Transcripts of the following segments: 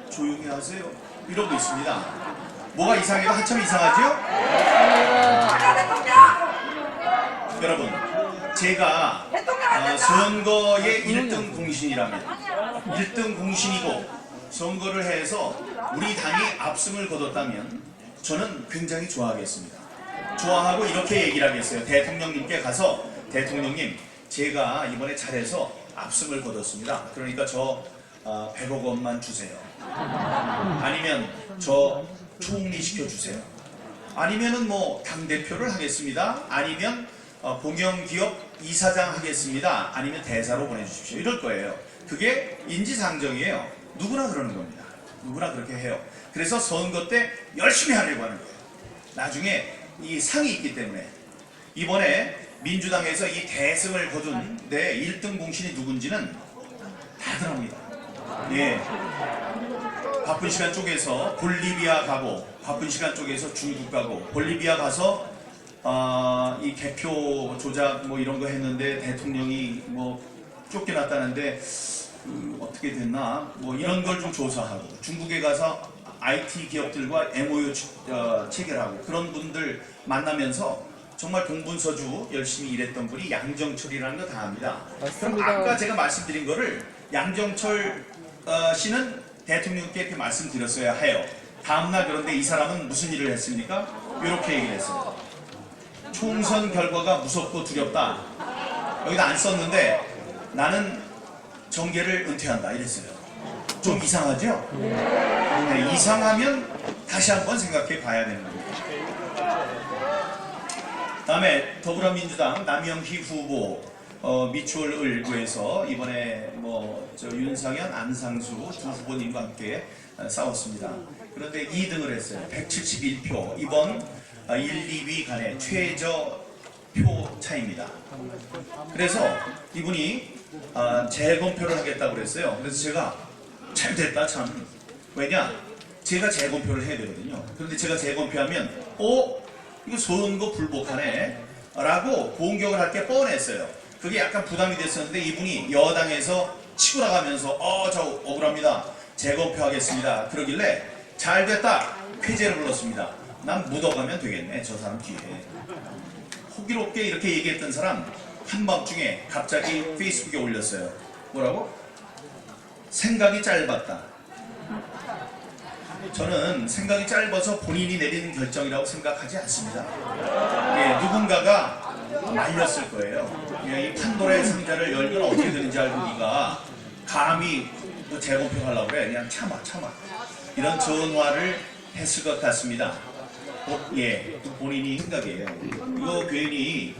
조용히 하세요. 이러고 있습니다. 뭐가 이상해요? 한참 이상하죠? 여러분, 제가 선거의 1등 공신이라면 1등 공신이고 선거를 해서 우리 당이 압승을 거뒀다면 저는 굉장히 좋아하겠습니다. 좋아하고 이렇게 얘기를 하겠어요. 대통령님께 가서 대통령님, 제가 이번에 잘해서 압승을 거뒀습니다. 그러니까 저 100억 원만 주세요. 아니면 저 총리 시켜주세요. 아니면은 뭐 당대표를 하겠습니다. 아니면 공영기업 이사장 하겠습니다. 아니면 대사로 보내주십시오. 이럴 거예요. 그게 인지상정이에요. 누구나 그러는 겁니다. 누구나 그렇게 해요. 그래서 선거 때 열심히 하려고 하는 거예요. 나중에 이 상이 있기 때문에. 이번에 민주당에서 이 대승을 거둔 내 1등 공신이 누군지는 다들 합니다. 예. 바쁜 시간 쪽에서 볼리비아 가고, 바쁜 시간 쪽에서 중국 가고, 볼리비아 가서 이 개표 조작 뭐 이런 거 했는데 대통령이 뭐 쫓겨났다는데 어떻게 됐나 뭐 이런 걸 좀 조사하고, 중국에 가서 IT 기업들과 MOU 체결하고, 그런 분들 만나면서 정말 동분서주 열심히 일했던 분이 양정철이라는 거 다 압니다. 그럼 아까 제가 말씀드린 거를 양정철 씨는 대통령께 이렇게 말씀드렸어야 해요. 다음날 그런데 이 사람은 무슨 일을 했습니까? 이렇게 얘기를 했어요. 총선 결과가 무섭고 두렵다. 여기다 안 썼는데 나는 정계를 은퇴한다 이랬어요. 좀 이상하죠? 네, 이상하면 다시 한번 생각해 봐야 되는 겁니다. 다음에 더불어민주당 남영희 후보 미추홀 을구에서 이번에 윤상현, 안상수 두 후보님과 함께 싸웠습니다. 그런데 2등을 했어요. 171표. 이번 1, 2위 간의 최저 표 차입니다. 그래서 이분이 재검표를 하겠다고 그랬어요. 그래서 제가 잘 됐다 참. 왜냐? 제가 재검표를 해야 되거든요. 그런데 제가 재검표하면 이거 선거 불복하네 라고 공격을 할 게 뻔했어요. 그게 약간 부담이 됐었는데 이분이 여당에서 치고 나가면서 저 억울합니다. 재검표하겠습니다. 그러길래 잘 됐다. 쾌재를 불렀습니다. 난 묻어가면 되겠네. 저 사람 뒤에. 호기롭게 이렇게 얘기했던 사람 한밤중에 갑자기 페이스북에 올렸어요. 뭐라고? 생각이 짧았다. 저는 생각이 짧아서 본인이 내리는 결정이라고 생각하지 않습니다. 예, 누군가가 말렸을 거예요. 이 판도라의 상자를 열면 어떻게 되는지 알고 네가 감히 재검표 하려고 그래. 그냥 참아. 이런 전화를 했을 것 같습니다. 예, 본인이 생각이에요. 이거 괜히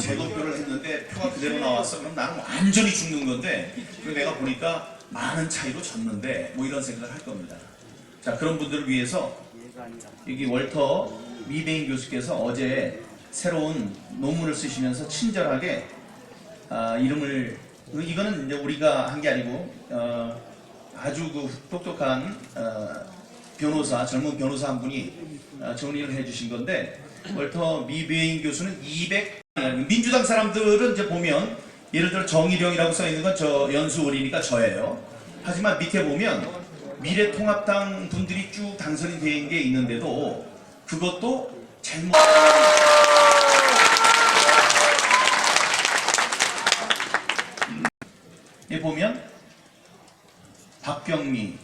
재검표를 했는데 표가 그대로 나왔어. 그럼 나는 완전히 죽는 건데, 그리고 내가 보니까 많은 차이로 졌는데, 이런 생각을 할 겁니다. 자, 그런 분들을 위해서 여기 월터 미배인 교수께서 어제 새로운 논문을 쓰시면서 친절하게 이름을, 이거는 이제 우리가 한 게 아니고 아주 똑똑한 변호사, 젊은 변호사 한 분이 정리를 해주신 건데, 월터 미배인 교수는 민주당 사람들은 이제 보면 예를 들어 정일영이라고 써 있는 건 저 연수원이니까 저예요. 하지만 밑에 보면 미래통합당 분들이 쭉 당선이 된 게 있는데도 그것도 잘못. 여기 보면 박경미,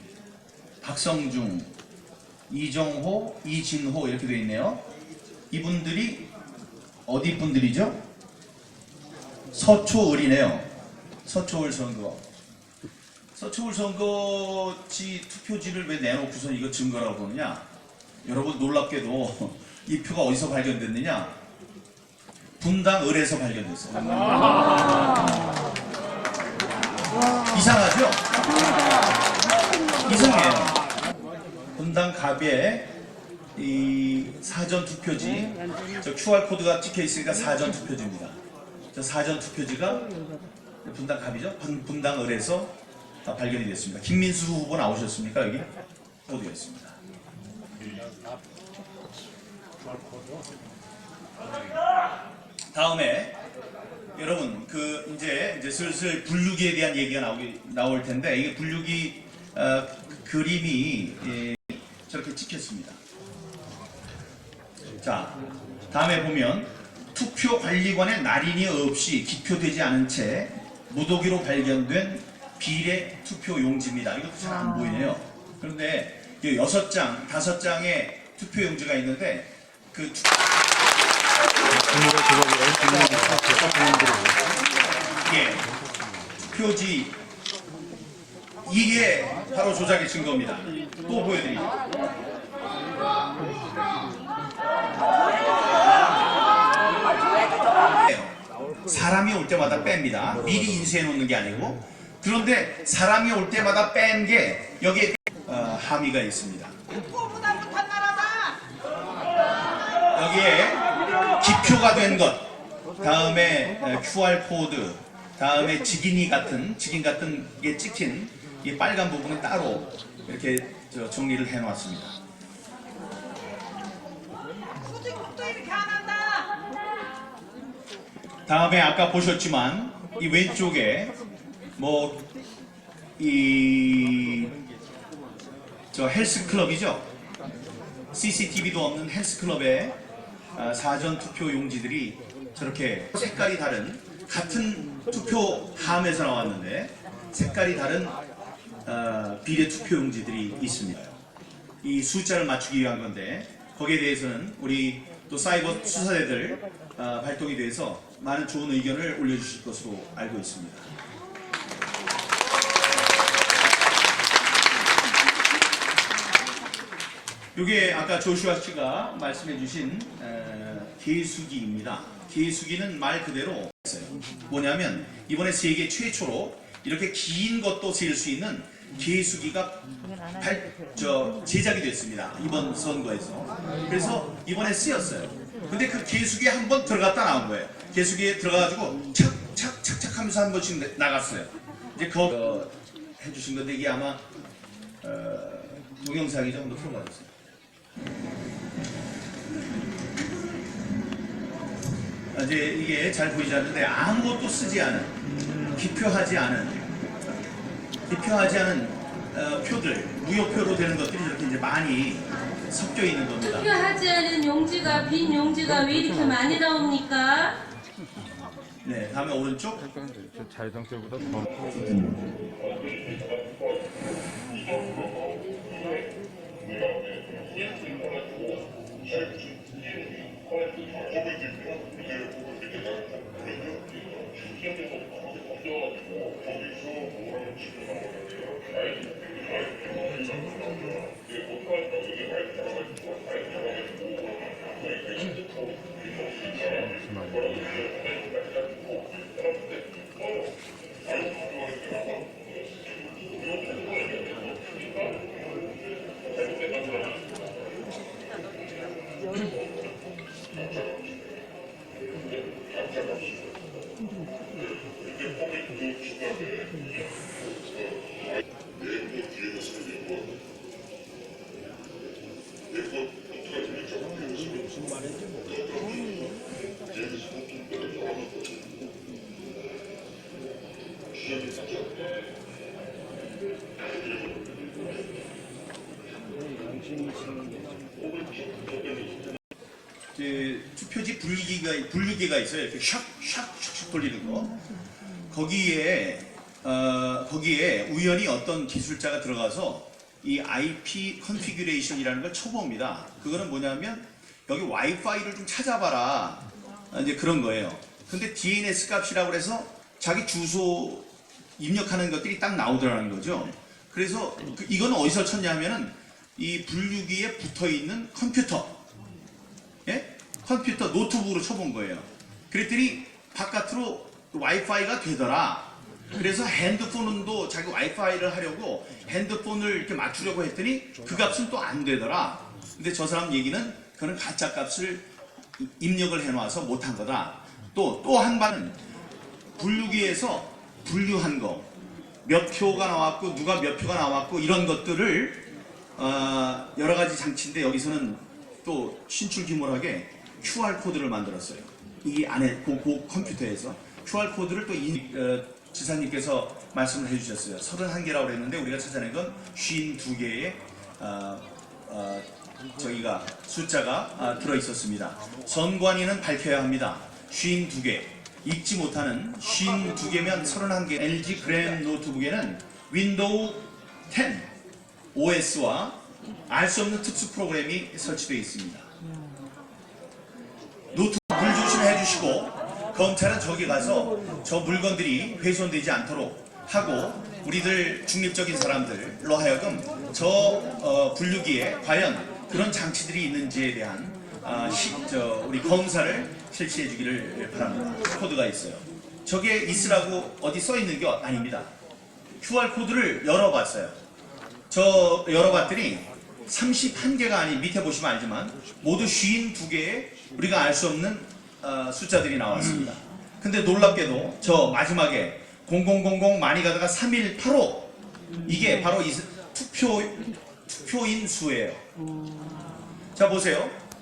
박성중, 이정호, 이진호 이렇게 되어 있네요. 이분들이 어디 분들이죠? 서초을이네요. 서초을 선거. 서초을 선거지 투표지를 왜 내놓고서 이거 증거라고 보느냐? 여러분 놀랍게도 이 표가 어디서 발견됐느냐? 분당 을에서 발견됐어요. 이상하죠? 이상해요. 분당 갑에 이 사전 투표지, 저 QR코드가 찍혀 있으니까 사전 투표지입니다. 저 사전 투표지가 분당 갑이죠? 분당 을에서 발견이 됐습니다. 김민수 후보 나오셨습니까? 여기? 어디였습니다. 다음에 여러분 이제 슬슬 분류기에 대한 얘기가 나올 텐데, 이게 분류기 그림이 저렇게 찍혔습니다. 자, 다음에 보면 투표관리관의 날인이 없이 기표되지 않은 채 무더기로 발견된 비례 투표용지입니다. 이것도 잘 안 보이네요. 그런데 6장, 5장의 투표용지가 있는데 그 투표지 이게 바로 조작의 증거입니다. 또 보여드릴게요. 사람이 올 때마다 뺍니다. 미리 인쇄해 놓는 게 아니고. 그런데 사람이 올 때마다 뺀 게 여기에 함의가 있습니다. 여기에 기표가 된 것, 다음에 QR코드, 다음에 직인 같은 게 찍힌 이 빨간 부분은 따로 이렇게 정리를 해 놨습니다. 다음에 아까 보셨지만 이 왼쪽에 뭐 저 헬스클럽이죠. CCTV도 없는 헬스클럽의 사전 투표 용지들이 저렇게 색깔이 다른 같은 투표함에서 나왔는데 색깔이 다른 비례 투표 용지들이 있습니다. 이 숫자를 맞추기 위한 건데 거기에 대해서는 우리 또 사이버 수사대들 발동이 돼서 많은 좋은 의견을 올려주실 것으로 알고 있습니다. 이게 아까 조슈아 씨가 말씀해주신 개수기입니다. 개수기는 말 그대로 뭐냐면 이번에 세계 최초로 이렇게 긴 것도 셀 수 있는 개수기가 제작이 됐습니다. 이번 선거에서. 그래서 이번에 쓰였어요. 근데 그 개수기에 한번 들어갔다 나온 거예요. 개수기에 들어가가지고 착착착착 하면서 한 번씩 나갔어요. 이제 그거 해주신 건데 이게 아마 동영상이죠. 한번 틀어봐주세요. 이제 이게 잘 보이지 않는데 아무것도 쓰지 않은 기표하지 않은 표들, 무효표로 되는 것들이 이렇게 이제 많이 섞여 있는 겁니다. 투표하지 않은 용지가 빈 용지가 왜 이렇게 많이 나옵니까? 네, 다음에 오른쪽. 자유당적보다 더. 투표지 분류기가 있어요. 이렇게 샥샥샥 돌리는 거. 거기에 우연히 어떤 기술자가 들어가서 이 IP 컨피규레이션이라는 걸 쳐봅니다. 그거는 뭐냐면 여기 와이파이를 좀 찾아봐라. 이제 그런 거예요. 근데 DNS 값이라고 해서 자기 주소 입력하는 것들이 딱 나오더라는 거죠. 그래서 이건 어디서 쳤냐면은 이 분류기에 붙어 있는 컴퓨터. 예? 컴퓨터 노트북으로 쳐본 거예요. 그랬더니 바깥으로 와이파이가 되더라. 그래서 핸드폰도 자기 와이파이를 하려고 핸드폰을 이렇게 맞추려고 했더니 그 값은 또 안 되더라. 근데 저 사람 얘기는 그는 가짜 값을 입력을 해놔서 못한 거다. 또 한 번은 분류기에서 분류한 거, 몇 표가 나왔고 누가 몇 표가 나왔고 이런 것들을 여러 가지 장치인데 여기서는 또 신출귀몰하게 QR 코드를 만들었어요. 이 안에 그 컴퓨터에서 QR 코드를 또 지사님께서 말씀을 해주셨어요. 31개라고 그랬는데 우리가 찾아낸 건 52개의 저희가 숫자가 들어있었습니다. 선관위는 밝혀야 합니다. 52개. 읽지 못하는 52개면 31개. LG 그램 노트북에는 윈도우 10 OS와 알 수 없는 특수 프로그램이 설치되어 있습니다. 노트북 불조심해 주시고 검찰은 저기 가서 저 물건들이 훼손되지 않도록 하고 우리들 중립적인 사람들로 하여금 저 분류기에 과연 그런 장치들이 있는지에 대한 우리 검사를 실시해 주기를 바랍니다. 코드가 있어요. 저게 있으라고 어디 써 있는 게 아닙니다. QR코드를 열어봤어요. 저 열어봤더니 31개가 아닌 밑에 보시면 알지만 모두 52개의 우리가 알 수 없는 숫자들이 나왔습니다. 근데 놀랍게도 저 마지막에 0000 많이 가다가 3185 이게 바로 이 투표인 수예요. 자 보세요.